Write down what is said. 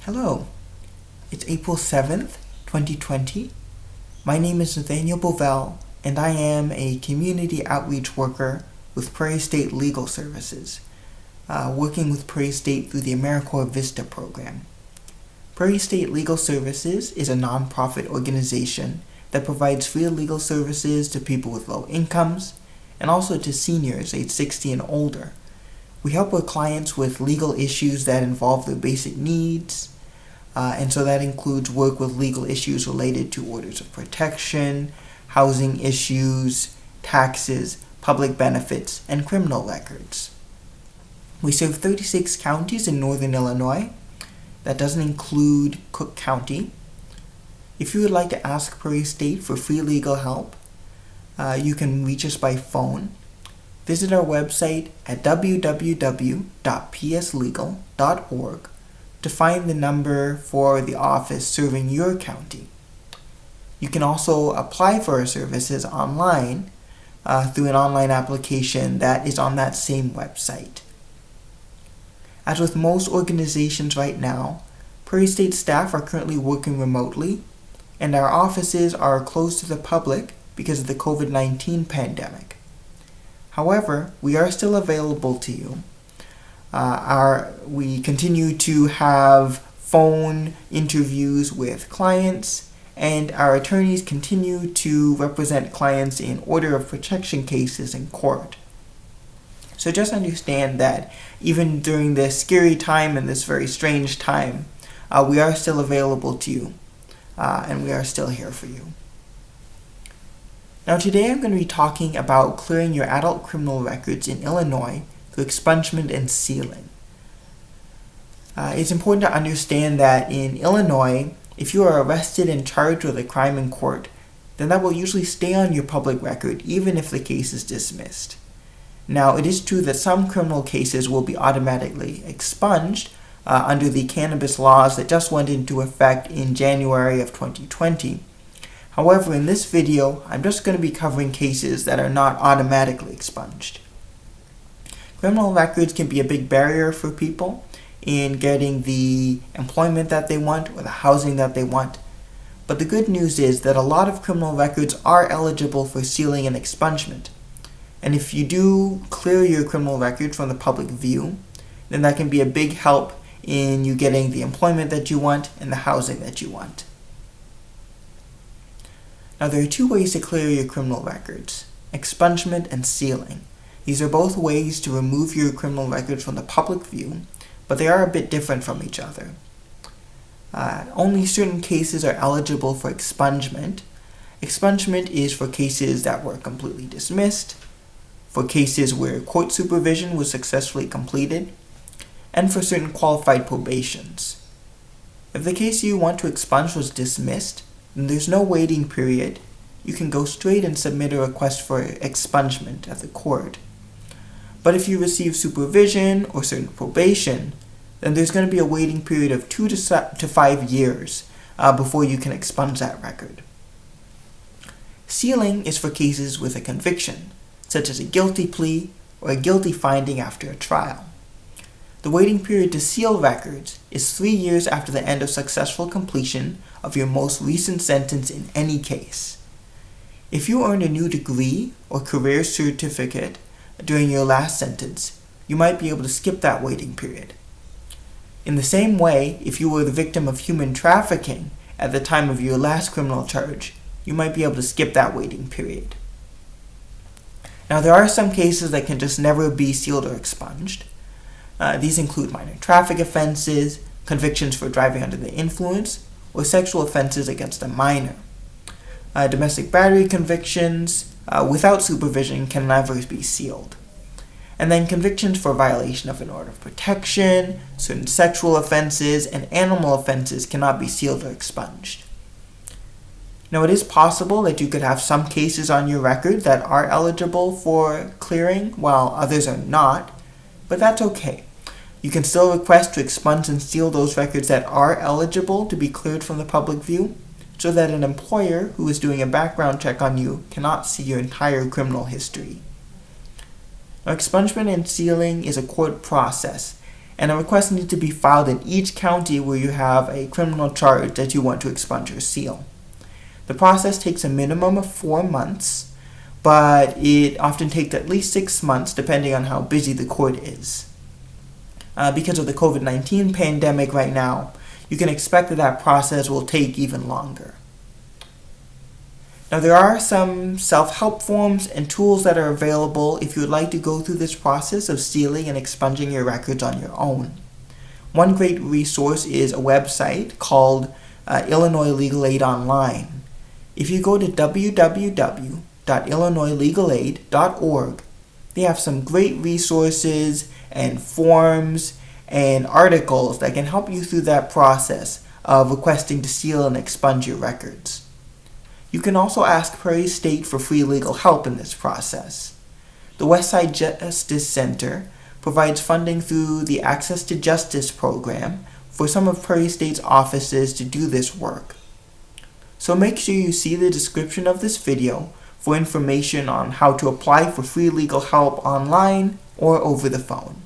Hello, it's April 7th, 2020. My name is Nathaniel Bovell, and I am a community outreach worker with Prairie State Legal Services, working with Prairie State through the AmeriCorps Vista program. Prairie State Legal Services is a nonprofit organization that provides free legal services to people with low incomes and also to seniors age 60 and older. We help our clients with legal issues that involve their basic needs, and so that includes work with legal issues related to orders of protection, housing issues, taxes, public benefits, and criminal records. We serve 36 counties in northern Illinois. That doesn't include Cook County. If you would like to ask Prairie State for free legal help, you can reach us by phone. Visit our website at www.pslegal.org to find the number for the office serving your county. You can also apply for our services online through an online application that is on that same website. As with most organizations right now, Prairie State staff are currently working remotely, and our offices are closed to the public because of the COVID-19 pandemic. However, we are still available to you. We continue to have phone interviews with clients, and our attorneys continue to represent clients in order of protection cases in court. So just understand that even during this scary time and this very strange time, we are still available to you, and we are still here for you. Now today I'm going to be talking about clearing your adult criminal records in Illinois through expungement and sealing. It's important to understand that in Illinois, if you are arrested and charged with a crime in court, then that will usually stay on your public record even if the case is dismissed. Now it is true that some criminal cases will be automatically expunged under the cannabis laws that just went into effect in January of 2020. However, in this video, I'm just going to be covering cases that are not automatically expunged. Criminal records can be a big barrier for people in getting the employment that they want or the housing that they want. But the good news is that a lot of criminal records are eligible for sealing and expungement. And if you do clear your criminal record from the public view, then that can be a big help in you getting the employment that you want and the housing that you want. Now there are two ways to clear your criminal records: expungement and sealing. These are both ways to remove your criminal records from the public view, but they are a bit different from each other. Only certain cases are eligible for expungement. Expungement is for cases that were completely dismissed, for cases where court supervision was successfully completed, and for certain qualified probations. If the case you want to expunge was dismissed, then there's no waiting period. You can go straight and submit a request for expungement at the court. But if you receive supervision or certain probation, then there's going to be a waiting period of 2 to 5 years before you can expunge that record. Sealing is for cases with a conviction, such as a guilty plea or a guilty finding after a trial. The waiting period to seal records is 3 years after the end of successful completion of your most recent sentence in any case. If you earned a new degree or career certificate during your last sentence, you might be able to skip that waiting period. In the same way, if you were the victim of human trafficking at the time of your last criminal charge, you might be able to skip that waiting period. Now there are some cases that can just never be sealed or expunged. These include minor traffic offenses, convictions for driving under the influence, or sexual offenses against a minor. Domestic battery convictions without supervision can never be sealed. And then convictions for violation of an order of protection, certain sexual offenses, and animal offenses cannot be sealed or expunged. Now it is possible that you could have some cases on your record that are eligible for clearing while others are not, but that's okay. You can still request to expunge and seal those records that are eligible to be cleared from the public view, so that an employer who is doing a background check on you cannot see your entire criminal history. Now, expungement and sealing is a court process, and a request needs to be filed in each county where you have a criminal charge that you want to expunge or seal. The process takes a minimum of 4 months, but it often takes at least 6 months depending on how busy the court is. Because of the COVID-19 pandemic right now, you can expect that process will take even longer. Now, there are some self-help forms and tools that are available if you would like to go through this process of sealing and expunging your records on your own. One great resource is a website called Illinois Legal Aid Online. If you go to www.illinoislegalaid.org, they have some great resources and forms and articles that can help you through that process of requesting to seal and expunge your records. You can also ask Prairie State for free legal help in this process. The Westside Justice Center provides funding through the Access to Justice program for some of Prairie State's offices to do this work. So make sure you see the description of this video for information on how to apply for free legal help online or over the phone.